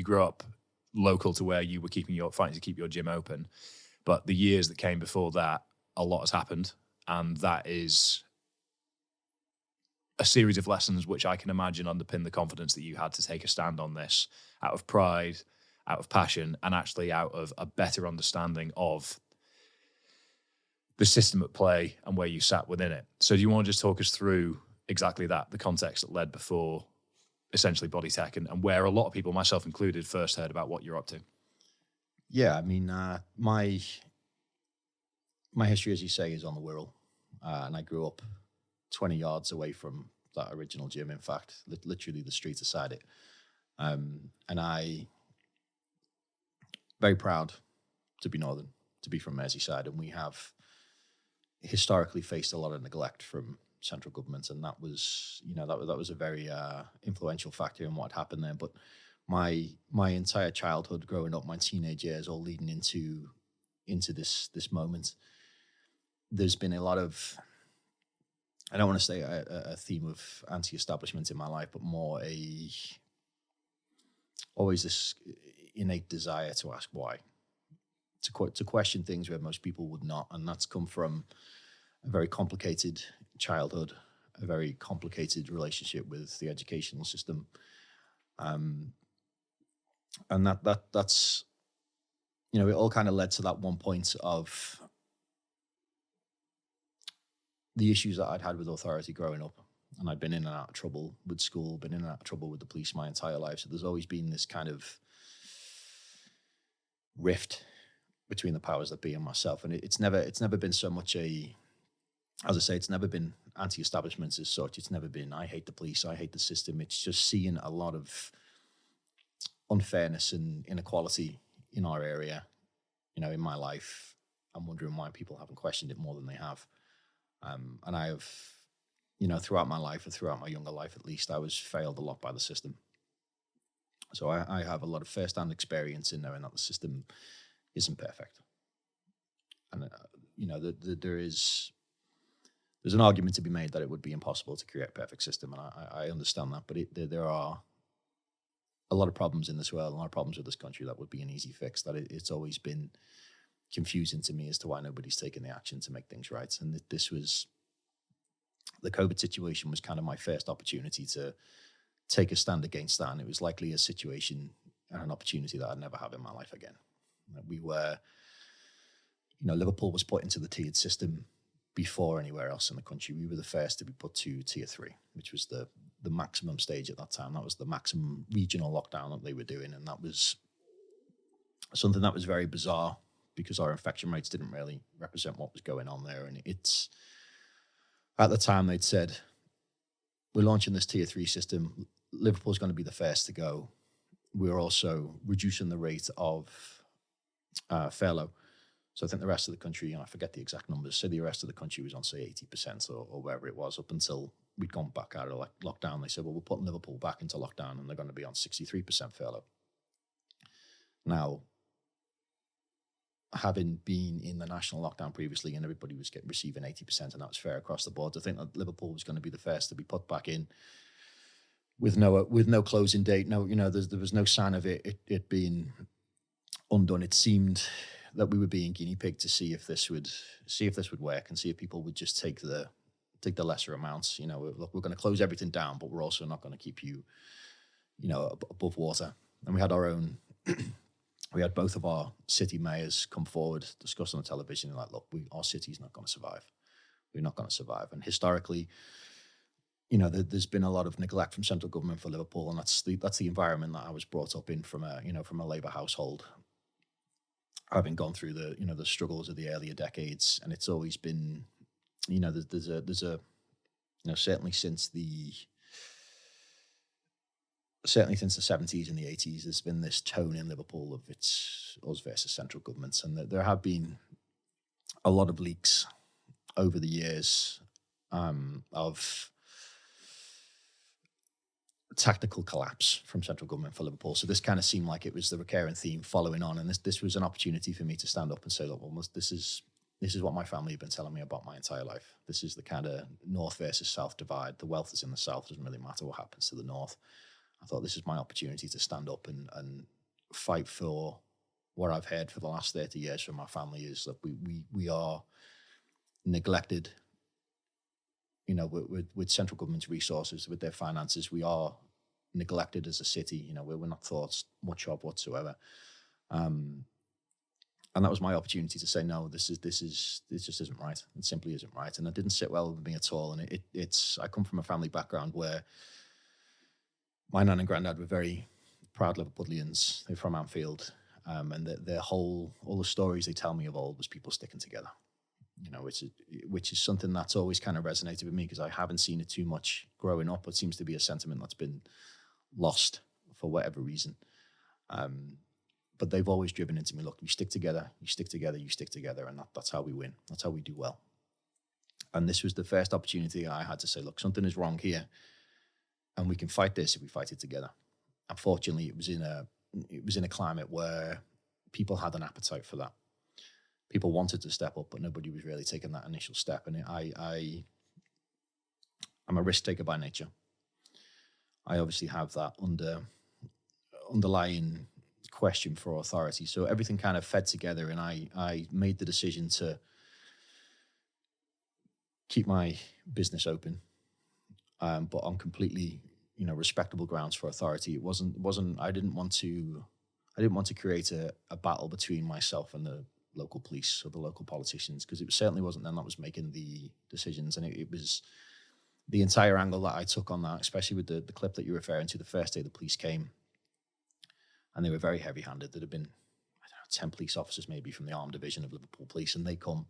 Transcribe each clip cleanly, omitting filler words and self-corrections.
You grew up local to where you were fighting to keep your gym open, but the years that came before that, a lot has happened, and that is a series of lessons which I can imagine underpin the confidence that you had to take a stand on this out of pride, out of passion, and actually out of a better understanding of the system at play and where you sat within it. So do you want to just talk us through exactly that, the context that led before essentially Body Tech, and where a lot of people, myself included, first heard about what you're up to? Yeah, I mean, my history, as you say, is on the Wirral, and I grew up 20 yards away from that original gym. In fact, literally the street beside it. And I very proud to be Northern, to be from Merseyside, and we have historically faced a lot of neglect from central government, and that was, that was a very influential factor in what happened there. But my entire childhood, growing up, my teenage years, all leading into this moment, there's been a lot of, I don't want to say a theme of anti-establishment in my life, but more always this innate desire to ask why, to question things where most people would not, and that's come from a very complicated childhood, a very complicated relationship with the educational system, and that's it all kind of led to that one point of the issues that I'd had with authority growing up. And I'd been in and out of trouble with school, been in and out of trouble with the police my entire life. So there's always been this kind of rift between the powers that be and myself. And it's never been so much as I say, it's never been anti-establishment as such. It's never been, I hate the police, I hate the system. It's just seeing a lot of unfairness and inequality in our area, in my life. I'm wondering why people haven't questioned it more than they have. And I have, throughout my life, or throughout my younger life at least, I was failed a lot by the system. So I have a lot of first-hand experience in knowing that the system isn't perfect. And, there's an argument to be made that it would be impossible to create a perfect system, and I understand that. But there are a lot of problems in this world, a lot of problems with this country that would be an easy fix. That it's always been confusing to me as to why nobody's taken the action to make things right. And the COVID situation was kind of my first opportunity to take a stand against that. And it was likely a situation and an opportunity that I'd never have in my life again. We were, Liverpool was put into the tiered system before anywhere else in the country. We were the first to be put to tier 3, which was the maximum stage at that time. That was the maximum regional lockdown that they were doing. And that was something that was very bizarre, because our infection rates didn't really represent what was going on there. And at the time they'd said, we're launching this tier 3 system. Liverpool's going to be the first to go. We're also reducing the rate of furlough. So I think the rest of the country, and I forget the exact numbers, so the rest of the country was on, say, 80% or wherever it was, up until we'd gone back out of lockdown. They said, well, we're putting Liverpool back into lockdown, and they're going to be on 63% furlough. Now, having been in the national lockdown previously, and everybody was receiving 80%, and that was fair across the board, I think that Liverpool was going to be the first to be put back in with no closing date. No, there was no sign of it being undone. It seemed that we were being guinea pig to see if this would work, and see if people would just take the lesser amounts. Look, we're going to close everything down, but we're also not going to keep you, above water. And we had our own. We had both of our city mayors come forward, discuss on the television, and like, look, our city's not going to survive. We're not going to survive. And historically, there's been a lot of neglect from central government for Liverpool, and that's the environment that I was brought up in from a Labour household, having gone through the struggles of the earlier decades. And it's always been, there's a certainly since the 70s and the 80s, there's been this tone in Liverpool of it's us versus central governments. And there have been a lot of leaks over the years of tactical collapse from central government for Liverpool. So this kind of seemed like it was the recurring theme following on. And this was an opportunity for me to stand up and say, look, well, this is what my family have been telling me about my entire life. This is the kind of north versus south divide. The wealth is in the south. Doesn't really matter what happens to the north. I thought this is my opportunity to stand up and fight for what I've heard for the last 30 years from my family is that we are neglected, with central government's resources, with their finances. We are neglected as a city. We're not thought much of whatsoever. And that was my opportunity to say, no, this just isn't right. It simply isn't right. And it didn't sit well with me at all. And I come from a family background where my nan and granddad were very proud Liverpudlians. They're from Anfield. And all the stories they tell me of old was people sticking together, which is something that's always kind of resonated with me because I haven't seen it too much growing up. It seems to be a sentiment that's been lost for whatever reason. But they've always driven into me, look, you stick together, you stick together, you stick together, and that's how we win. That's how we do well. And this was the first opportunity I had to say, look, something is wrong here, and we can fight this if we fight it together. Unfortunately, it was in a climate where people had an appetite for that. People wanted to step up, but nobody was really taking that initial step. And I'm a risk taker by nature. I obviously have that underlying question for authority. So everything kind of fed together, and I made the decision to keep my business open, but on completely, respectable grounds for authority. It wasn't. I didn't want to create a battle between myself and the local police or the local politicians, because it certainly wasn't them that was making the decisions, and it was the entire angle that I took on that, especially with the clip that you're referring to. The first day the police came, and they were very heavy-handed. There'd have been, 10 police officers maybe from the armed division of Liverpool Police, and they come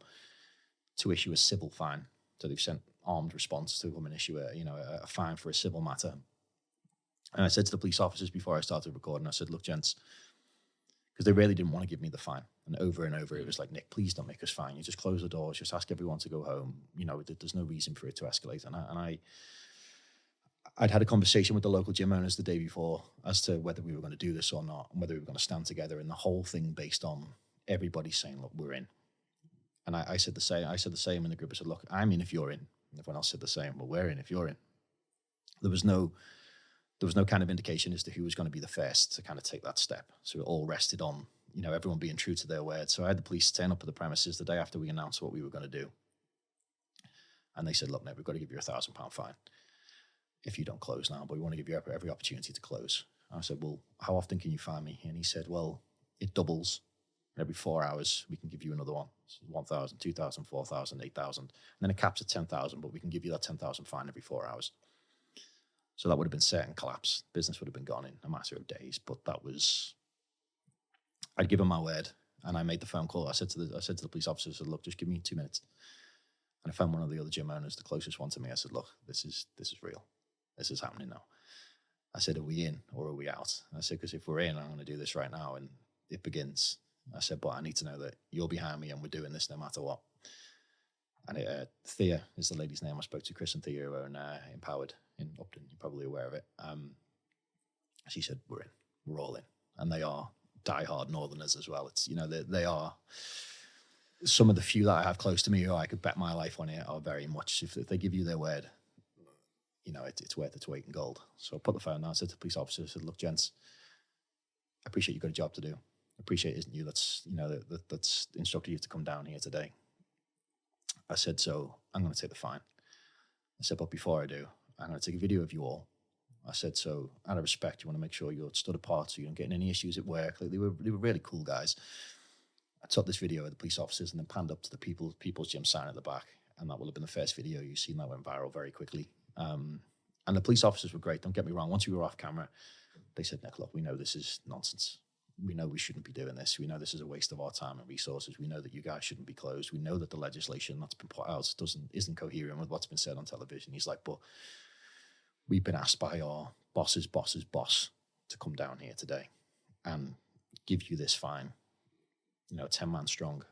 to issue a civil fine. So they've sent armed response to come and issue a fine for a civil matter. And I said to the police officers before I started recording, I said, look, gents, because they really didn't want to give me the fine. And over it was like, Nick, please don't make us fine. You just close the doors, just ask everyone to go home. There's no reason for it to escalate. And I'd had a conversation with the local gym owners the day before as to whether we were going to do this or not, and whether we were going to stand together. And the whole thing based on everybody saying, look, we're in. And I said the same. I said the same in the group. I said, look, I'm in if you're in. And everyone else said the same. Well, we're in if you're in. There was no kind of indication as to who was going to be the first to kind of take that step. So it all rested on, everyone being true to their word. So I had the police turn up at the premises the day after we announced what we were going to do. And they said, look, Nick, we've got to give you £1,000 fine if you don't close now, but we want to give you every opportunity to close. I said, well, how often can you fine me? And he said, well, it doubles. Every 4 hours, we can give you another one. So 1,000, 2,000, 4,000, 8,000. And then it caps at 10,000, but we can give you that 10,000 fine every 4 hours. So that would have been certain collapse. Business would have been gone in a matter of days. But I'd given my word, and I made the phone call. I said to the police officer, I said, look, just give me 2 minutes. And I found one of the other gym owners, the closest one to me. I said, look, this is real. This is happening now. I said, are we in or are we out? I said, because if we're in, I'm going to do this right now, and it begins. I said, but I need to know that you're behind me and we're doing this no matter what. And Thea is the lady's name I spoke to, Chris and Thea, who own Empowered in Upton. You're probably aware of it. She said, we're in. We're all in. And they are diehard Northerners as well. It's, they are some of the few that I have close to me who I could bet my life on it are very much, if they give you their word, it's worth its weight in gold. So I put the phone down, I said to the police officer, I said, look, gents, I appreciate you've got a job to do. I appreciate it isn't you that's instructed you to come down here today. I said, so I'm going to take the fine. I said, but before I do, I'm going to take a video of you all. I said, so out of respect, you want to make sure you're stood apart so you don't get in any issues at work. Like, they were really cool guys. I took this video of the police officers and then panned up to the people's gym sign at the back. And that will have been the first video you've seen that went viral very quickly. And the police officers were great. Don't get me wrong. Once we were off camera, they said, Nick, look, we know this is nonsense. We know we shouldn't be doing this. We know this is a waste of our time and resources. We know that you guys shouldn't be closed. We know that the legislation that's been put out isn't coherent with what's been said on television. He's like, but we've been asked by our boss's boss's boss to come down here today and give you this fine, 10 man strong.